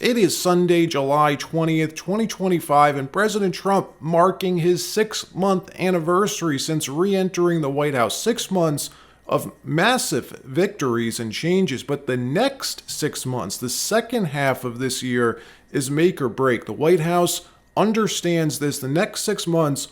It is Sunday, July 20th, 2025, and President Trump marking his 6-month anniversary since re-entering the White House. 6 months of massive victories and changes, but the next 6 months, the second half of this year, is make or break. The White House understands this. The next 6 months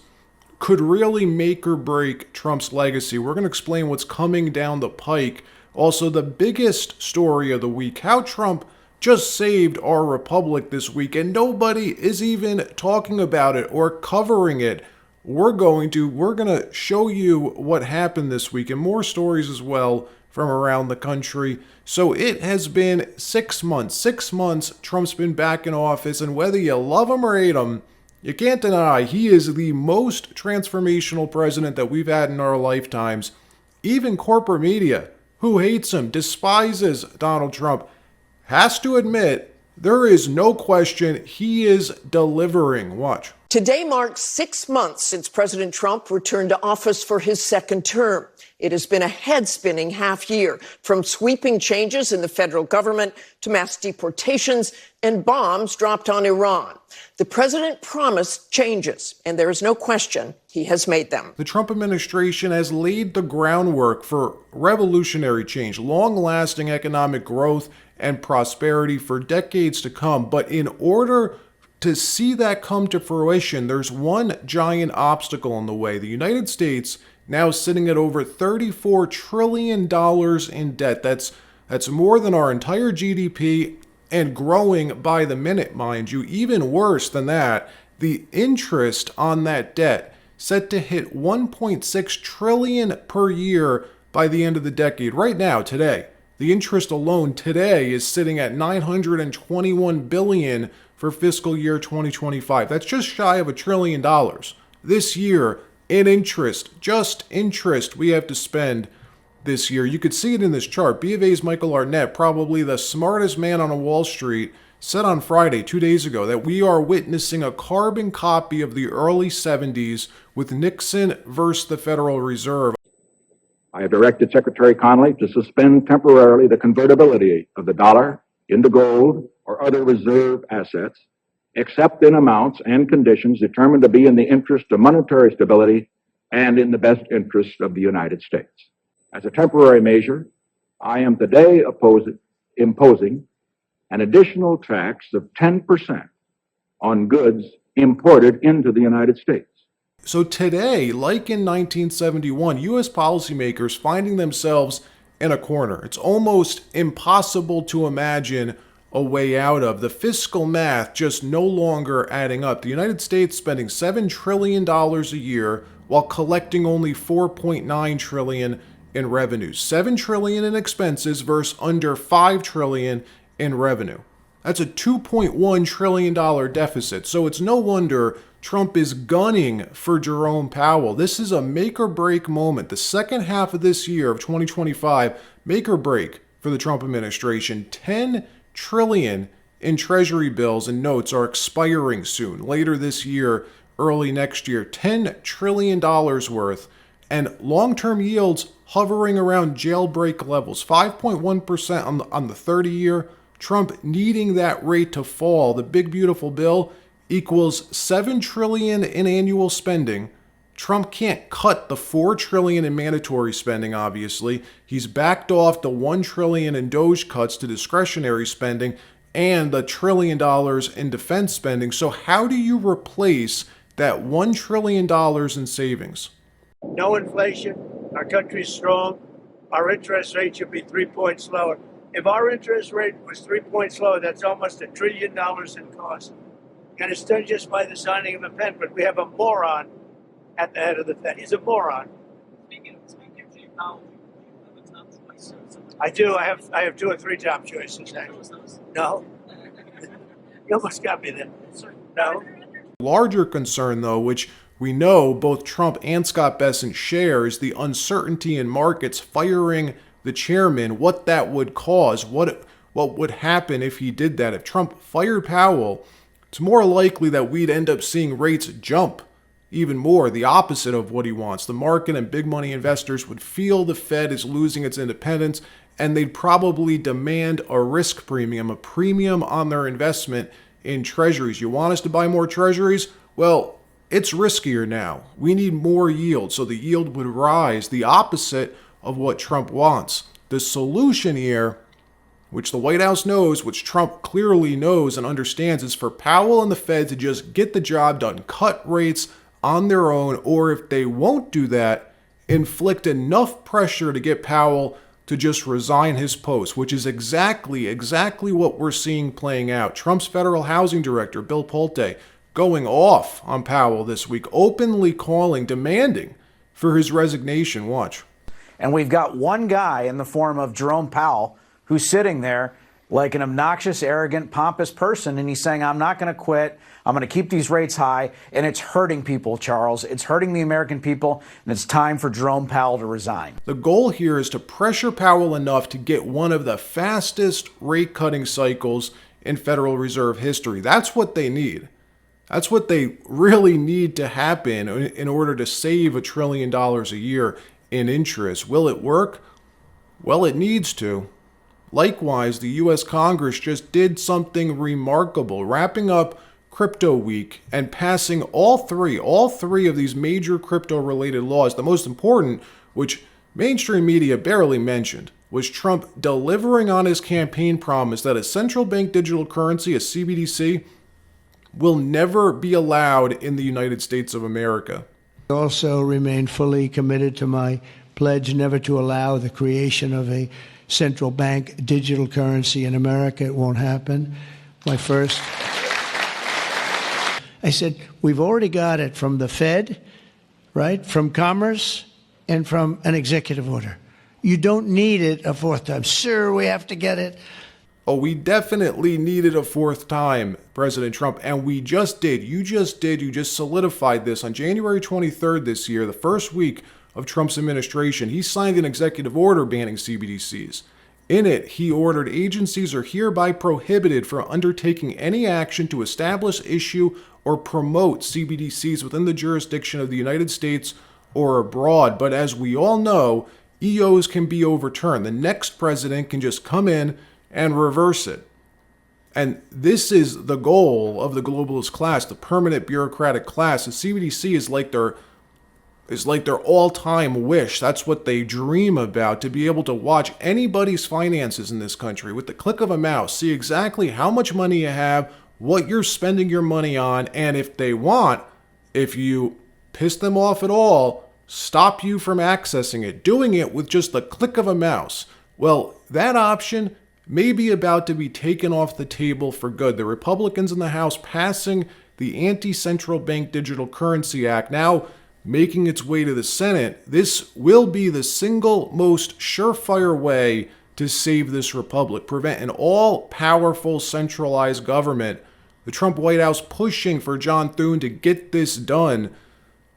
could really make or break Trump's legacy. We're going to explain what's coming down the pike. Also, the biggest story of the week, how Trump just saved our republic this week, and nobody is even talking about it or covering it. We're going to show you what happened this week and more stories as well from around the country. So it has been 6 months. 6 months Trump's been back in office, and whether you love him or hate him, you can't deny he is the most transformational president that we've had in our lifetimes. Even corporate media, who hates him, despises Donald Trump, has to admit there is no question he is delivering. Watch. Today marks 6 months since President Trump returned to office for his second term. It has been a head-spinning half year, from sweeping changes in the federal government to mass deportations and bombs dropped on Iran. The president promised changes, and there is no question he has made them. The Trump administration has laid the groundwork for revolutionary change, long-lasting economic growth and prosperity for decades to come. But in order to see that come to fruition, there's one giant obstacle in the way. The United States now sitting at over $34 trillion in debt. That's more than our entire GDP and growing by the minute, mind you. Even worse than that, the interest on that debt set to hit $1.6 trillion per year by the end of the decade. Right now, today, the interest alone today is sitting at $921 billion for fiscal year 2025. That's just shy of $1 trillion. This year, in interest, just interest we have to spend this year. You could see it in this chart. B of A's Michael Arnett, probably the smartest man on Wall Street, said on Friday, 2 days ago, that we are witnessing a carbon copy of the early 70s with Nixon versus the Federal Reserve. I have directed Secretary Connally to suspend temporarily the convertibility of the dollar into gold or other reserve assets, except in amounts and conditions determined to be in the interest of monetary stability and in the best interest of the United States. As a temporary measure, I am today imposing an additional tax of 10% on goods imported into the United States. So today, like in 1971, U.S. policymakers finding themselves in a corner. It's almost impossible to imagine a way out of. The fiscal math just no longer adding up. The United States spending $7 trillion a year while collecting only $4.9 trillion in revenues. $7 trillion in expenses versus under $5 trillion in revenue. That's a $2.1 trillion deficit. So it's no wonder Trump is gunning for Jerome Powell. This is a make or break moment. The second half of this year of 2025, make or break for the Trump administration. $10 trillion in treasury bills and notes are expiring soon. Later this year, early next year, $10 trillion worth. And long-term yields hovering around jailbreak levels. 5.1% on the 30-year. Trump needing that rate to fall. The big beautiful bill equals $7 trillion in annual spending. Trump can't cut the $4 trillion in mandatory spending, obviously. He's backed off the $1 trillion in DOGE cuts to discretionary spending and the $1 trillion in defense spending. So how do you replace that $1 trillion in savings? No inflation. Our country's strong. Our interest rate should be 3 points lower. If our interest rate was 3 points lower, that's almost $1 trillion in cost. And it's done just by the signing of a pen. But we have a moron at the head of the Fed. He's a moron. Speaking of Jay Powell, do you have a top choice? I do. I have 2 or 3 top choices. No. You almost got me there. No. Larger concern, though, which we know both Trump and Scott Bessent share, is the uncertainty in markets firing the chairman, what that would cause, what would happen if he did that. If Trump fired Powell, it's more likely that we'd end up seeing rates jump even more, the opposite of what he wants. The market and big money investors would feel the Fed is losing its independence and they'd probably demand a risk premium, a premium on their investment in treasuries. You want us to buy more treasuries? Well, it's riskier now. We need more yield, so the yield would rise, the opposite of what Trump wants. The solution here, which the White House knows, which Trump clearly knows and understands, is for Powell and the Fed to just get the job done, cut rates on their own, or if they won't do that, inflict enough pressure to get Powell to just resign his post, which is exactly what we're seeing playing out. Trump's federal housing director, Bill Pulte, going off on Powell this week, openly calling, demanding for his resignation. Watch. And we've got one guy in the form of Jerome Powell who's sitting there like an obnoxious, arrogant, pompous person, and he's saying, I'm not going to quit. I'm going to keep these rates high, and it's hurting people, Charles. It's hurting the American people, and it's time for Jerome Powell to resign. The goal here is to pressure Powell enough to get one of the fastest rate-cutting cycles in Federal Reserve history. That's what they need. That's what they really need to happen in order to save $1 trillion a year in interest. Will it work? Well, it needs to. Likewise, the U.S. Congress just did something remarkable, wrapping up Crypto Week and passing all three of these major crypto-related laws. The most important, which mainstream media barely mentioned, was Trump delivering on his campaign promise that a central bank digital currency, a CBDC, will never be allowed in the United States of America. I also remain fully committed to my pledge never to allow the creation of a central bank digital currency in America. It won't happen. I said, we've already got it from the Fed, right, from Commerce, and from an executive order. You don't need it a fourth time. Sir, we have to get it. Oh, we definitely needed a fourth time, President Trump, and we just did. You just solidified this on January 23rd this year, the first week of Trump's administration. He signed an executive order banning CBDCs. In it, he ordered agencies are hereby prohibited from undertaking any action to establish, issue, or promote CBDCs within the jurisdiction of the United States or abroad. But as we all know, EOs can be overturned. The next president can just come in and reverse it. And this is the goal of the globalist class, the permanent bureaucratic class. The CBDC is like their all-time wish. That's what they dream about, to be able to watch anybody's finances in this country with the click of a mouse, see exactly how much money you have, what you're spending your money on, and if they want, if you piss them off at all, stop you from accessing it, doing it with just the click of a mouse. Well, that option may be about to be taken off the table for good. The Republicans in the House passing the Anti-Central Bank Digital Currency Act, now making its way to the Senate. This will be the single most surefire way to save this republic, prevent an all-powerful centralized government. The Trump White House pushing for John Thune to get this done.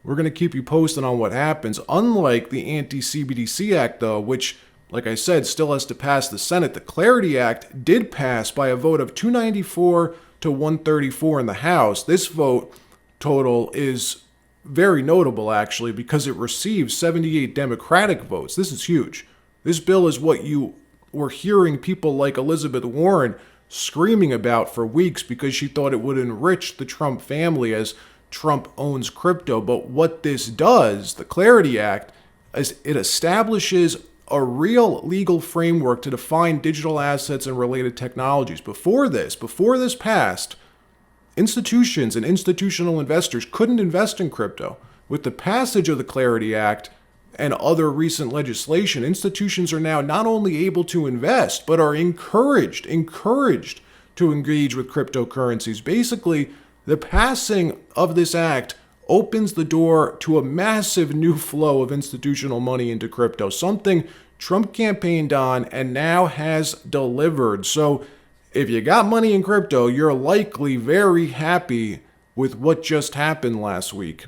We're going to keep you posted on what happens. Unlike the Anti-CBDC Act, though, which, like I said, still has to pass the Senate, the Clarity Act did pass by a vote of 294 to 134 in the House. This vote total is very notable, actually, because it received 78 Democratic votes. This is huge. This bill is what you were hearing people like Elizabeth Warren screaming about for weeks because she thought it would enrich the Trump family as Trump owns crypto. But what this does, the Clarity Act, is it establishes a real legal framework to define digital assets and related technologies. Before this passed, institutions and institutional investors couldn't invest in crypto. With the passage of the Clarity Act and other recent legislation, institutions are now not only able to invest, but are encouraged to engage with cryptocurrencies. Basically, the passing of this act opens the door to a massive new flow of institutional money into crypto, something Trump campaigned on and now has delivered. So if you got money in crypto, you're likely very happy with what just happened last week.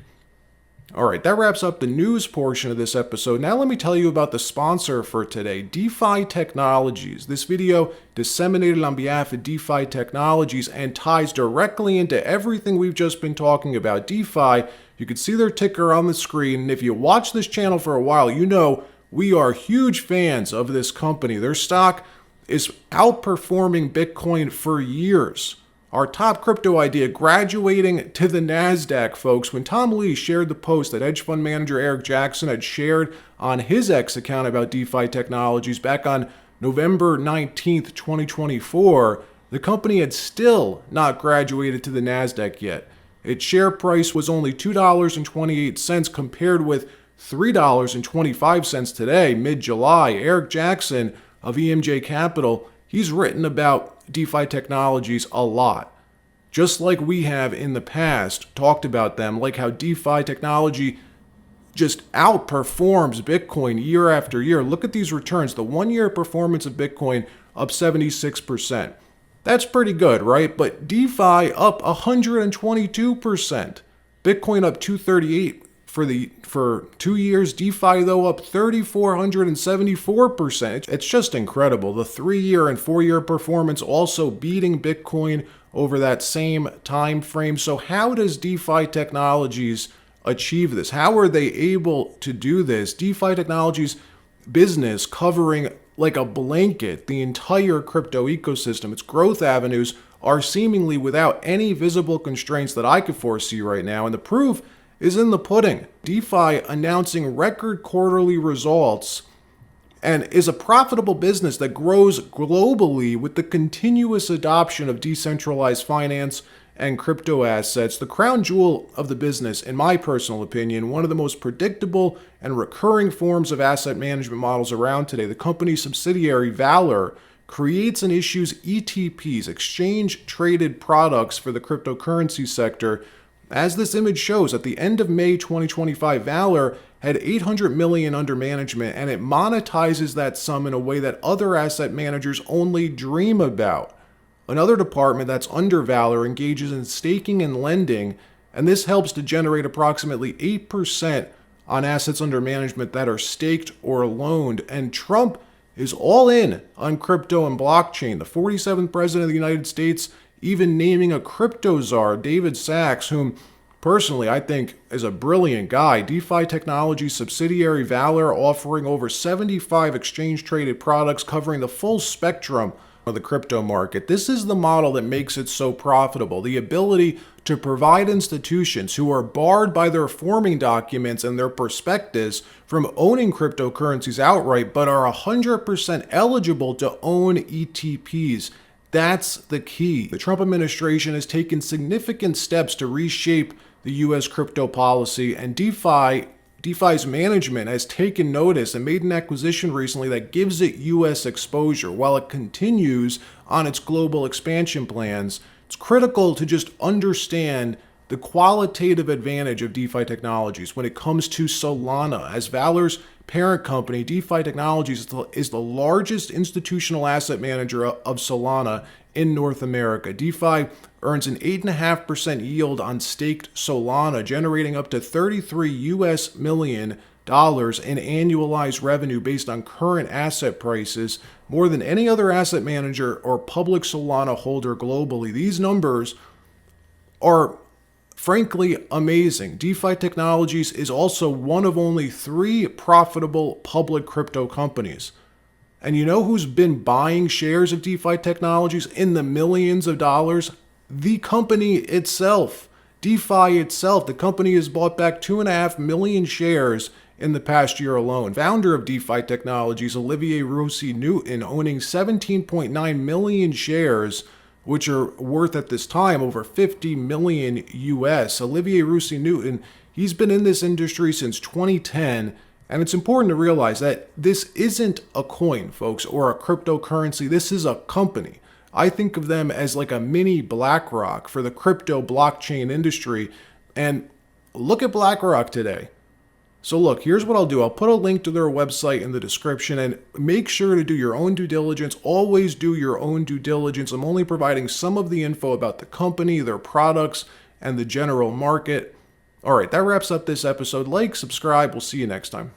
All right, that wraps up the news portion of this episode. Now let me tell you about the sponsor for today, DeFi Technologies. This video disseminated on behalf of DeFi Technologies and ties directly into everything we've just been talking about. DeFi, you can see their ticker on the screen, and if you watch this channel for a while, you know We are huge fans of this company. Their stock is outperforming Bitcoin for years. Our top crypto idea graduating to the NASDAQ, folks. When Tom Lee shared the post that hedge fund manager Eric Jackson had shared on his X account about DeFi technologies back on November 19th, 2024, the company had still not graduated to the NASDAQ yet. Its share price was only $2.28 compared with $3.25 today, mid-July. Eric Jackson of EMJ Capital, he's written about DeFi technologies a lot. Just like we have in the past talked about them, like how DeFi technology just outperforms Bitcoin year after year. Look at these returns. The 1-year performance of Bitcoin up 76%. That's pretty good, right? But DeFi up 122%. Bitcoin up 238 for 2 years. DeFi though up 3,474%. It's just incredible. The 3-year and 4-year performance also beating Bitcoin over that same time frame. So how does DeFi technologies achieve this? How are they able to do this? DeFi technologies business covering like a blanket the entire crypto ecosystem. Its growth avenues are seemingly without any visible constraints that I could foresee right now, and the proof is in the pudding. DeFi announcing record quarterly results and is a profitable business that grows globally with the continuous adoption of decentralized finance and crypto assets. The crown jewel of the business, in my personal opinion, one of the most predictable and recurring forms of asset management models around today. The company's subsidiary, Valor, creates and issues ETPs, exchange-traded products for the cryptocurrency sector. As this image shows, at the end of May 2025, Valor had $800 million under management, and it monetizes that sum in a way that other asset managers only dream about. Another department that's under Valor engages in staking and lending, and this helps to generate approximately 8% on assets under management that are staked or loaned. And Trump is all in on crypto and blockchain. The 47th president of the United States even naming a crypto czar, David Sachs, whom personally I think is a brilliant guy. DeFi technology subsidiary Valor offering over 75 exchange-traded products covering the full spectrum of the crypto market. This is the model that makes it so profitable. The ability to provide institutions who are barred by their forming documents and their prospectus from owning cryptocurrencies outright, but are 100% eligible to own ETPs. That's the key. The Trump administration has taken significant steps to reshape the U.S. crypto policy, and DeFi's management has taken notice and made an acquisition recently that gives it U.S. exposure while it continues on its global expansion plans. It's critical to just understand the qualitative advantage of DeFi technologies when it comes to Solana. As Valor's parent company, DeFi Technologies is the largest institutional asset manager of Solana in North America. DeFi earns an 8.5% yield on staked Solana, generating up to $33 million in annualized revenue based on current asset prices, more than any other asset manager or public Solana holder globally. These numbers are frankly amazing. DeFi Technologies is also one of only 3 profitable public crypto companies. And you know who's been buying shares of DeFi Technologies in the millions of dollars? The company itself. DeFi itself. The company has bought back 2.5 million shares in the past year alone. Founder of DeFi Technologies, Olivier Roussy Newton, owning 17.9 million shares, which are worth at this time over 50 million US. Olivier Roussy Newton, he's been in this industry since 2010, and it's important to realize that this isn't a coin, folks, or a cryptocurrency. This is a company. I think of them as like a mini BlackRock for the crypto blockchain industry. And look at BlackRock today. So look, here's what I'll do. I'll put a link to their website in the description, and make sure to do your own due diligence. Always do your own due diligence. I'm only providing some of the info about the company, their products, and the general market. All right, that wraps up this episode. Like, subscribe. We'll see you next time.